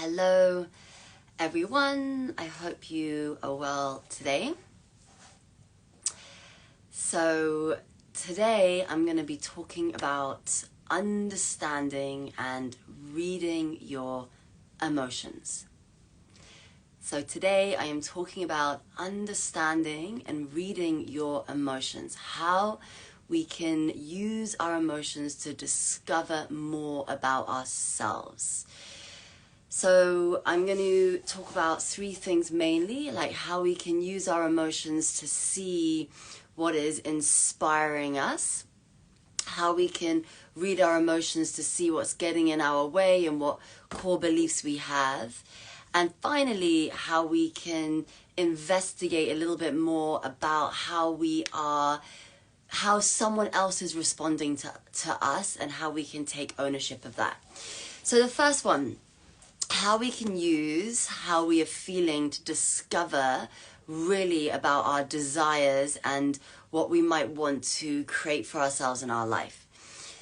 Hello everyone, I hope you are well today. So today I'm going to be talking about understanding and reading your emotions. So today I am talking about understanding and reading your emotions, how we can use our emotions to discover more about ourselves. So I'm going to talk about three things mainly, like how we can use our emotions to see what is inspiring us, how we can read our emotions to see what's getting in our way and what core beliefs we have, and finally how we can investigate a little bit more about how someone else is responding to us and how we can take ownership of that. So the first one, how we can use how we are feeling to discover really about our desires and what we might want to create for ourselves in our life.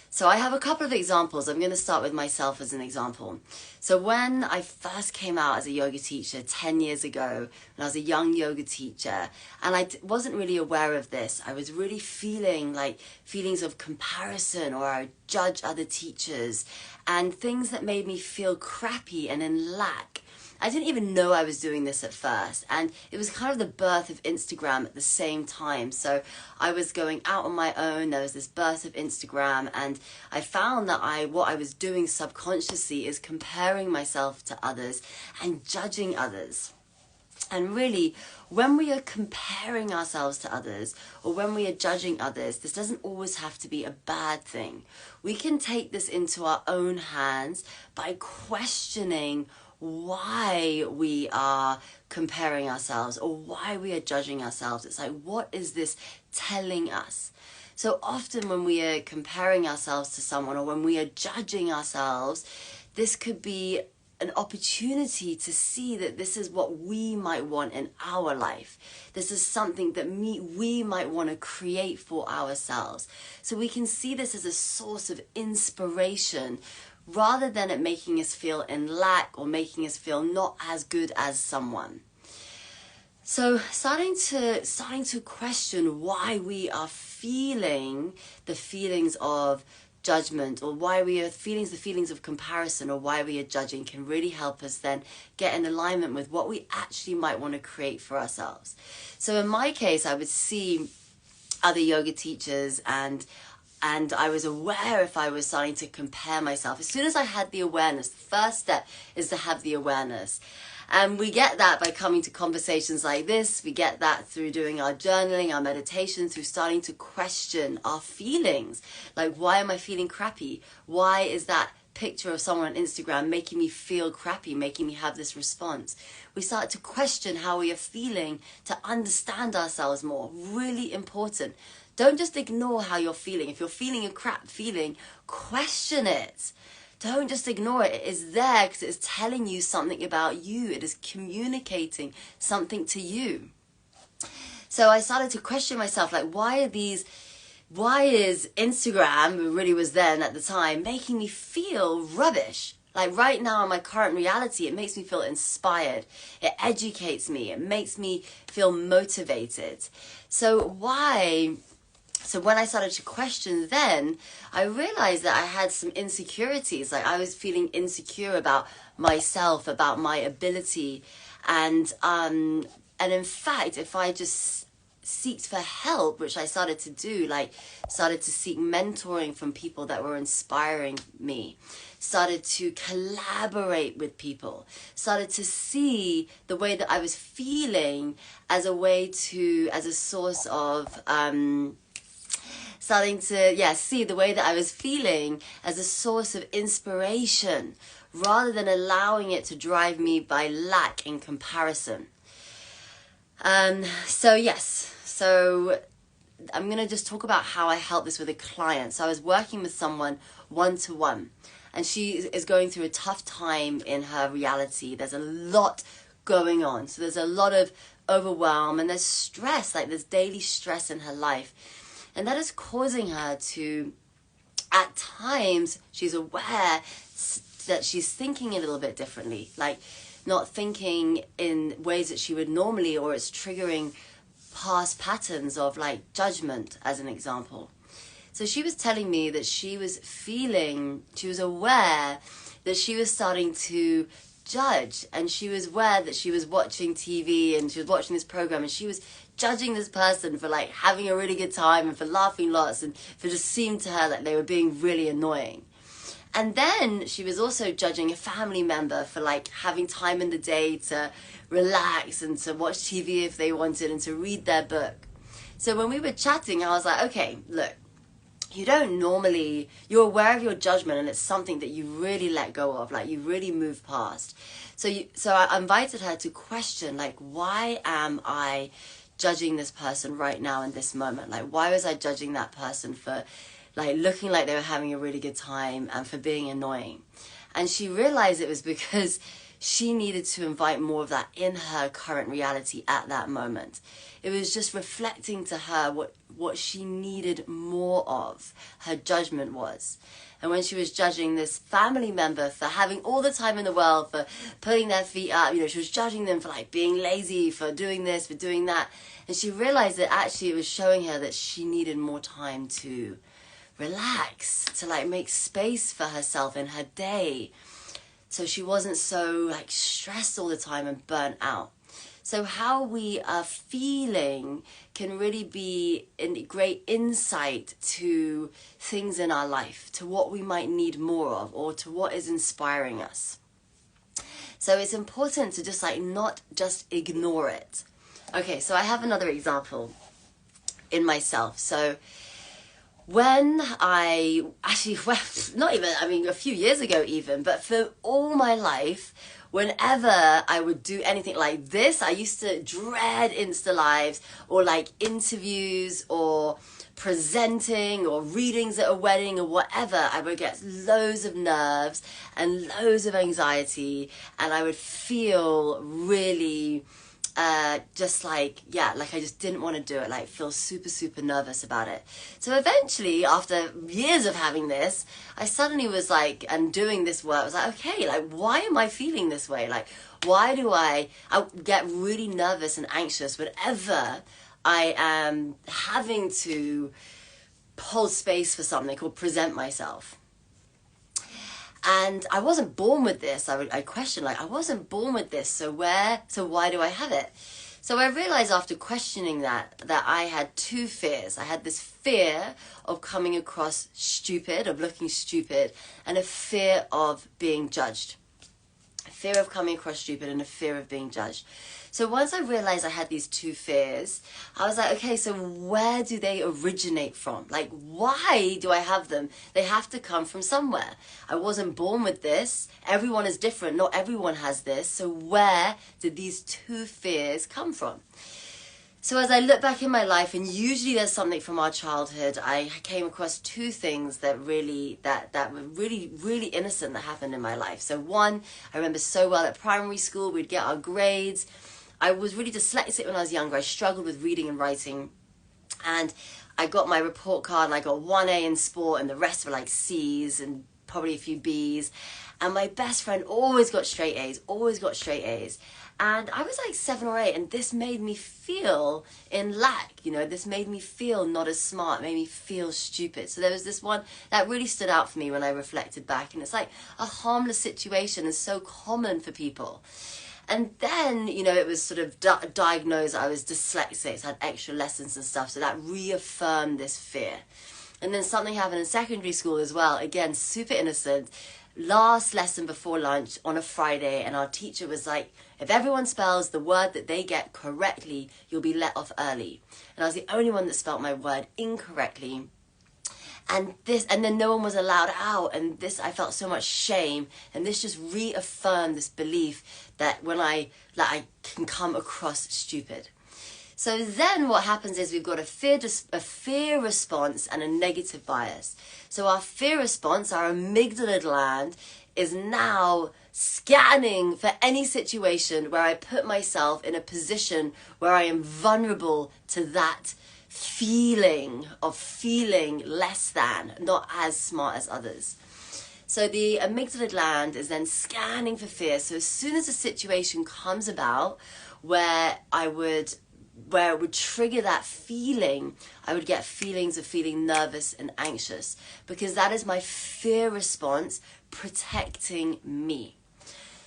So I have a couple of examples. I'm going to start with myself as an example. So when I first came out as a yoga teacher 10 years ago, when I was a young yoga teacher, and I wasn't really aware of this, I was really feeling like feelings of comparison, or I would judge other teachers and things that made me feel crappy and in lack. I didn't even know I was doing this at first, and it was kind of the birth of Instagram at the same time. So I was going out on my own, there was this birth of Instagram, and I found that what I was doing subconsciously is comparing myself to others and judging others. And really, when we are comparing ourselves to others, or when we are judging others, this doesn't always have to be a bad thing. We can take this into our own hands by questioning why we are comparing ourselves or why we are judging ourselves. It's like, what is this telling us? So often when we are comparing ourselves to someone, or when we are judging ourselves, this could be an opportunity to see that this is what we might want in our life. This is something that we might want to create for ourselves. So we can see this as a source of inspiration, rather than it making us feel in lack or making us feel not as good as someone. So starting to question why we are feeling the feelings of judgment, or why we are feeling the feelings of comparison, or why we are judging, can really help us then get in alignment with what we actually might want to create for ourselves. So in my case, I would see other yoga teachers and I was aware if I was starting to compare myself. As soon as I had the awareness, the first step is to have the awareness. And we get that by coming to conversations like this. We get that through doing our journaling, our meditation, through starting to question our feelings. Like, why am I feeling crappy? Why is that picture of someone on Instagram making me feel crappy, making me have this response? We start to question how we are feeling to understand ourselves more. Really important. Don't just ignore how you're feeling. If you're feeling a crap feeling, question it. Don't just ignore it. It is there because it's telling you something about you. It is communicating something to you. So I started to question myself, like, why is Instagram, it really was then at the time, making me feel rubbish? Like right now in my current reality, it makes me feel inspired. It educates me. It makes me feel motivated. So when I started to question then, I realized that I had some insecurities. Like I was feeling insecure about myself, about my ability. And in fact, if I just seeked for help, which I started to do, like started to seek mentoring from people that were inspiring me, started to collaborate with people, started to see the way that I was feeling as a source of, starting to see the way that I was feeling as a source of going rather than allowing it to drive me by lack and comparison. So I'm going to just talk about how I help this with a client. So I was working with someone one-to-one, and she is going through a tough time in her reality. There's a lot going on. So there's a lot of overwhelm, and there's stress, like there's daily stress in her life. And that is causing her to, at times, she's aware, that she's thinking a little bit differently, like not thinking in ways that she would normally, or it's triggering past patterns of like judgment, as an example. So she was telling me that she was aware that she was starting to judge, and she was aware that she was watching TV and she was watching this program and she was judging this person for like having a really good time and for laughing lots and for just seemed to her like they were being really annoying. And then she was also judging a family member for like having time in the day to relax and to watch TV if they wanted and to read their book. So when we were chatting, I was like, okay, look, you're aware of your judgment, and it's something that you really let go of, like you really move past. So I invited her to question, like, why am I judging this person right now in this moment? Like, why was I judging that person for like looking like they were having a really good time and for being annoying? And she realized it was because she needed to invite more of that in her current reality at that moment. It was just reflecting to her what she needed more of, her judgment was. And when she was judging this family member for having all the time in the world, for putting their feet up, she was judging them for like being lazy, for doing this, for doing that. And she realized that actually it was showing her that she needed more time to relax, to like make space for herself in her day, so she wasn't so like stressed all the time and burnt out. So how we are feeling can really be a great insight to things in our life, to what we might need more of, or to what is inspiring us. So it's important to just like not just ignore it. Okay, so I have another example in myself. So when a few years ago even, but for all my life, whenever I would do anything like this, I used to dread Insta Lives or like interviews or presenting or readings at a wedding or whatever. I would get loads of nerves and loads of anxiety, and I would feel really I just didn't want to do it, like feel super, super nervous about it. So eventually, after years of having this, I suddenly was like, and doing this work, I was like, okay, like, why am I feeling this way? Like, why do I get really nervous and anxious whenever I am having to hold space for something or present myself? And I wasn't born with this. I questioned, like, I wasn't born with this, so why do I have it? So I realized after questioning that I had two fears. I had this fear of coming across stupid, of looking stupid, and a fear of being judged. A fear of coming across stupid and a fear of being judged. So once I realized I had these two fears, I was like, okay, so where do they originate from? Like, why do I have them? They have to come from somewhere. I wasn't born with this. Everyone is different. Not everyone has this. So where did these two fears come from? So as I look back in my life, and usually there's something from our childhood, I came across two things that were really, really innocent that happened in my life. So one, I remember so well at primary school, we'd get our grades. I was really dyslexic when I was younger. I struggled with reading and writing. And I got my report card and I got 1A in sport and the rest were like C's and probably a few B's. And my best friend always got straight A's, And I was like 7 or 8, and this made me feel in lack, this made me feel not as smart, made me feel stupid. So there was this one that really stood out for me when I reflected back, and it's like a harmless situation and so common for people. And then, it was sort of diagnosed I was dyslexic, so I had extra lessons and stuff, so that reaffirmed this fear. And then something happened in secondary school as well, again, super innocent. Last lesson before lunch on a Friday, and our teacher was like, if everyone spells the word that they get correctly, you'll be let off early. And I was the only one that spelt my word incorrectly. And then no one was allowed out, and this, I felt so much shame, and this just reaffirmed this belief that I can come across stupid. So then what happens is we've got a fear response and a negative bias. So our fear response, our amygdala gland, is now scanning for any situation where I put myself in a position where I am vulnerable to that feeling of feeling less than, not as smart as others. So the amygdala gland is then scanning for fear. So as soon as a situation comes about where it would trigger that feeling, I would get feelings of feeling nervous and anxious, because that is my fear response protecting me.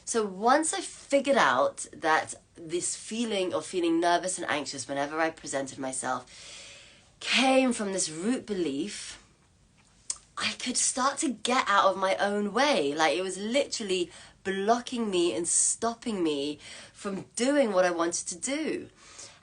So once I figured out that this feeling of feeling nervous and anxious whenever I presented myself came from this root belief, I could start to get out of my own way. Like, it was literally blocking me and stopping me from doing what I wanted to do.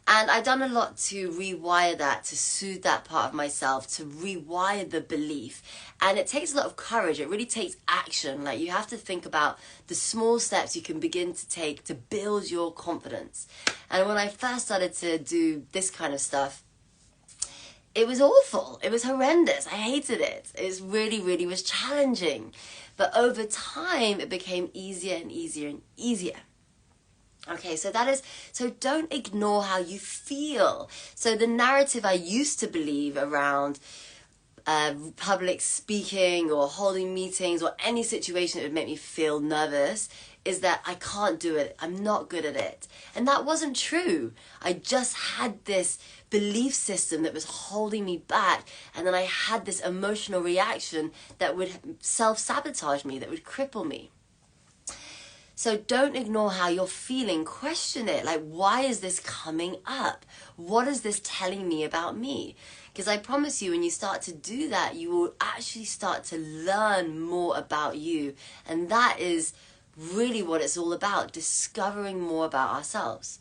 And I've done a lot to rewire that, to soothe that part of myself, to rewire the belief. And it takes a lot of courage. It really takes action. Like, you have to think about the small steps you can begin to take to build your confidence. And when I first started to do this kind of stuff, it was awful. It was horrendous. I hated it. It really, really was challenging. But over time, it became easier and easier and easier. Okay, so don't ignore how you feel. So the narrative I used to believe around public speaking or holding meetings or any situation that would make me feel nervous is that I can't do it. I'm not good at it. And that wasn't true. I just had this belief system that was holding me back. And then I had this emotional reaction that would self-sabotage me, that would cripple me. So don't ignore how you're feeling. Question it. Like, why is this coming up? What is this telling me about me? Because I promise you, when you start to do that, you will actually start to learn more about you. And that is really what it's all about, discovering more about ourselves.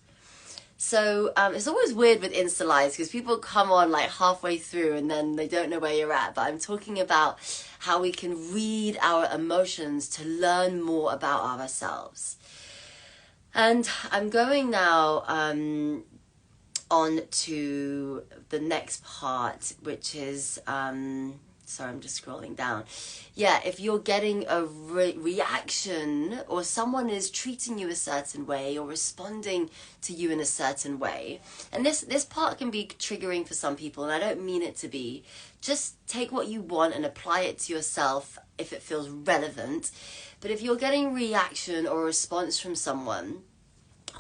So it's always weird with Insta Lives because people come on like halfway through and then they don't know where you're at. But I'm talking about how we can read our emotions to learn more about ourselves. And I'm going now on to the next part, which is... sorry, I'm just scrolling down. Yeah, if you're getting a reaction or someone is treating you a certain way or responding to you in a certain way, and this part can be triggering for some people, and I don't mean it to be. Just take what you want and apply it to yourself if it feels relevant. But if you're getting reaction or response from someone,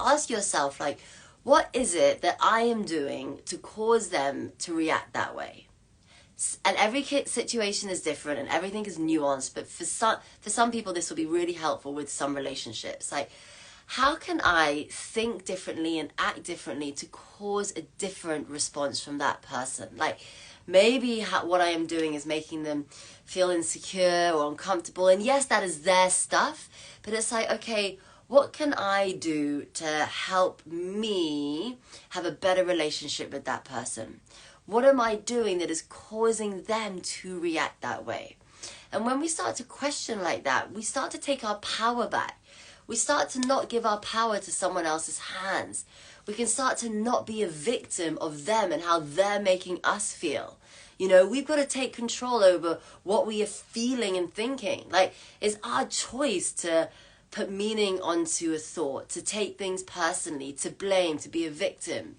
ask yourself, like, what is it that I am doing to cause them to react that way? And every situation is different and everything is nuanced, but for some people this will be really helpful with some relationships. Like, how can I think differently and act differently to cause a different response from that person? Like, maybe what I am doing is making them feel insecure or uncomfortable, and yes, that is their stuff, but it's like, okay, what can I do to help me have a better relationship with that person? What am I doing that is causing them to react that way? And when we start to question like that, we start to take our power back. We start to not give our power to someone else's hands. We can start to not be a victim of them and how they're making us feel. You know, we've got to take control over what we are feeling and thinking. Like, it's our choice to put meaning onto a thought, to take things personally, to blame, to be a victim.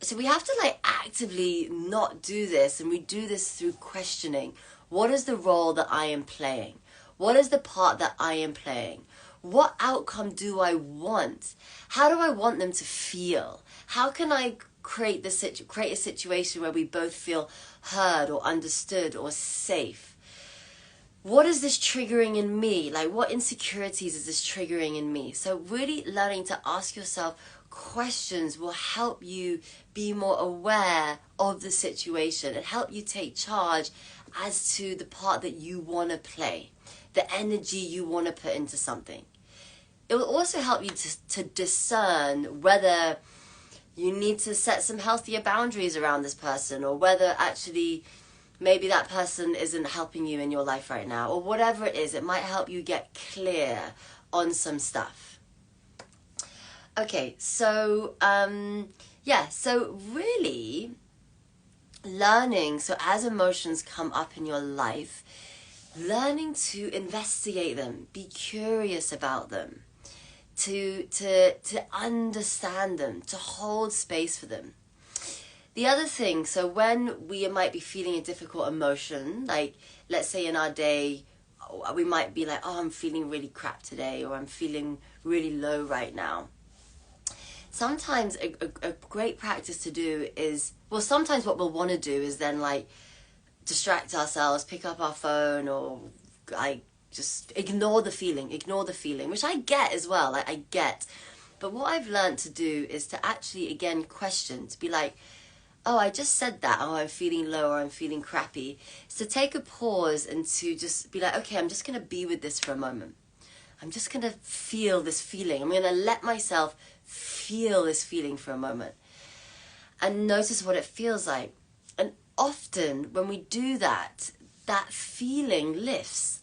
So we have to like actively not do this, and we do this through questioning. What is the role that I am playing? What is the part that I am playing? What outcome do I want? How do I want them to feel? How can I create a situation where we both feel heard or understood or safe? What is this triggering in me? Like, what insecurities is this triggering in me? So really learning to ask yourself questions will help you be more aware of the situation and help you take charge as to the part that you want to play, the energy you want to put into something. It will also help you to discern whether you need to set some healthier boundaries around this person, or whether actually maybe that person isn't helping you in your life right now, or whatever it is. It might help you get clear on some stuff. Okay, so so really learning, so as emotions come up in your life, learning to investigate them, be curious about them, to understand them, to hold space for them. The other thing, so when we might be feeling a difficult emotion, like let's say in our day we might be like, oh, I'm feeling really crap today, or I'm feeling really low right now. Sometimes a great practice to do is, well, sometimes what we'll want to do is then like distract ourselves, pick up our phone, or like just ignore the feeling, which I get as well, like I get. But what I've learned to do is to actually, again, question, to be like, oh, I just said that, oh, I'm feeling low, or I'm feeling crappy. So take a pause and to just be like, okay, I'm just going to be with this for a moment. I'm just going to feel this feeling. I'm going to let myself feel this feeling for a moment and notice what it feels like. And often when we do that, that feeling lifts,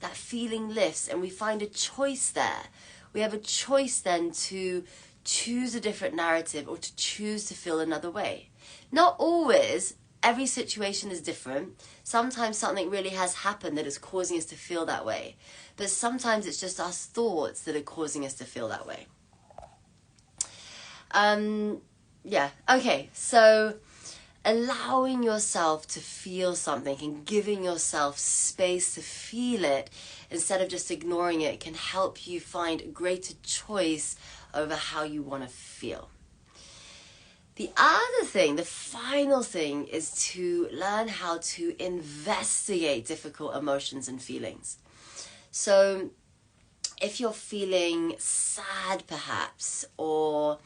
and we find a choice there. We have a choice then to choose a different narrative or to choose to feel another way. Not always. Every situation is different. Sometimes something really has happened that is causing us to feel that way. But sometimes it's just our thoughts that are causing us to feel that way. Yeah, okay, so allowing yourself to feel something and giving yourself space to feel it instead of just ignoring it can help you find a greater choice over how you want to feel. The other thing, the final thing, is to learn how to investigate difficult emotions and feelings. So if you're feeling sad perhaps, or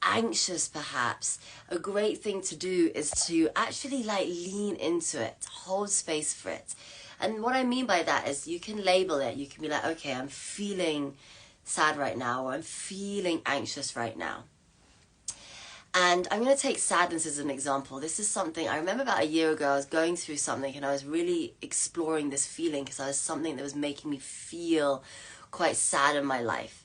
anxious perhaps, a great thing to do is to actually like lean into it, hold space for it. And what I mean by that is you can label it. You can be like, okay, I'm feeling sad right now, or I'm feeling anxious right now. And I'm going to take sadness as an example. This is something I remember about a year ago. I was going through something and I was really exploring this feeling because I was something that was making me feel quite sad in my life.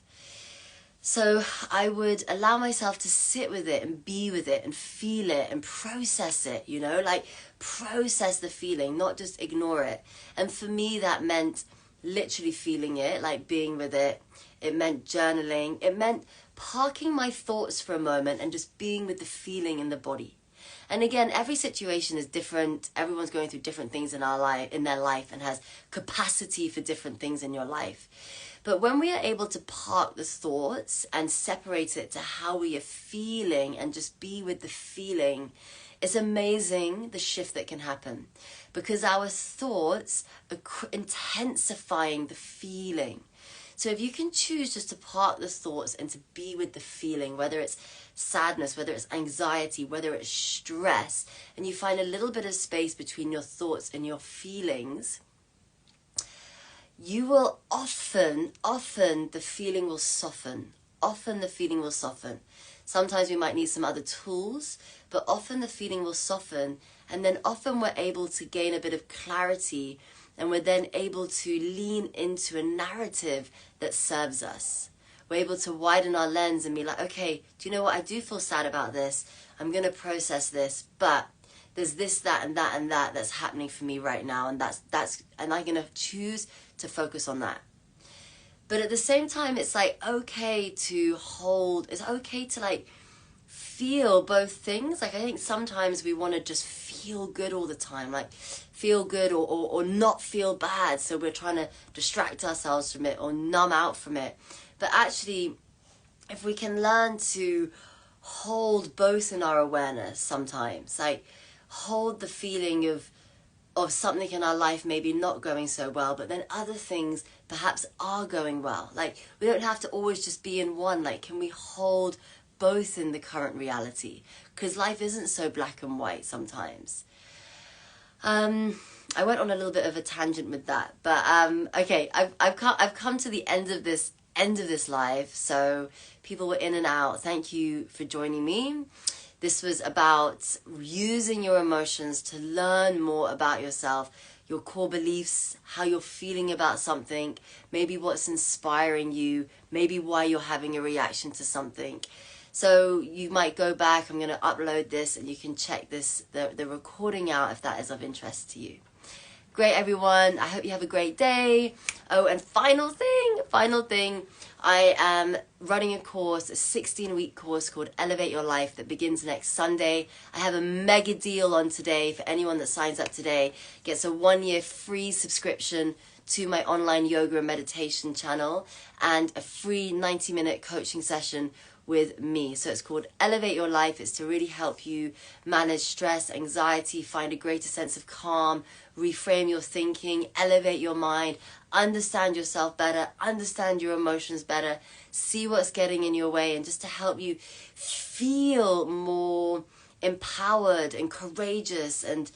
So I would allow myself to sit with it and be with it and feel it and process it, you know, like process the feeling, not just ignore it. And for me, that meant literally feeling it, like being with it. It meant journaling. It meant parking my thoughts for a moment and just being with the feeling in the body. And again, every situation is different. Everyone's going through different things in their life and has capacity for different things in your life. But when we are able to park the thoughts and separate it to how we are feeling and just be with the feeling, it's amazing the shift that can happen, because our thoughts are intensifying the feeling. So if you can choose just to park the thoughts and to be with the feeling, whether it's sadness, whether it's anxiety, whether it's stress, and you find a little bit of space between your thoughts and your feelings, you will often the feeling will soften. Often the feeling will soften. Sometimes we might need some other tools, but often the feeling will soften, and then often we're able to gain a bit of clarity, and we're then able to lean into a narrative that serves us. We're able to widen our lens and be like, okay, do you know what? I do feel sad about this. I'm going to process this, but there's this, that, and that, and that's happening for me right now, and and I'm going to choose to focus on that. But at the same time, it's like okay to hold, it's okay to like feel both things. Like I think sometimes we want to just feel good all the time, like feel good or not feel bad. So we're trying to distract ourselves from it or numb out from it. But actually, if we can learn to hold both in our awareness sometimes, like hold the feeling of something in our life maybe not going so well, but then other things perhaps are going well. Like we don't have to always just be in one. Like can we hold both in the current reality? Because life isn't so black and white sometimes. I went on a little bit of a tangent with that, but okay, I've come to the end of this live. So people were in and out. Thank you for joining me. This was about using your emotions to learn more about yourself, your core beliefs, how you're feeling about something, maybe what's inspiring you, maybe why you're having a reaction to something. So you might go back, I'm going to upload this and you can check the recording out if that is of interest to you. Great, everyone. I hope you have a great day. Oh, and final thing, I am running a course, a 16-week course called Elevate Your Life that begins next Sunday. I have a mega deal on today for anyone that signs up today. Gets a 1-year free subscription to my online yoga and meditation channel and a free 90-minute coaching session with me. So it's called Elevate Your Life. It's to really help you manage stress, anxiety, find a greater sense of calm, reframe your thinking, elevate your mind, understand yourself better, understand your emotions better, see what's getting in your way, and just to help you feel more empowered and courageous and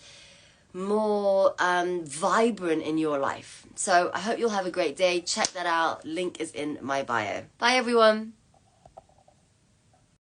more vibrant in your life. So I hope you'll have a great day. Check that out. Link is in my bio. Bye everyone.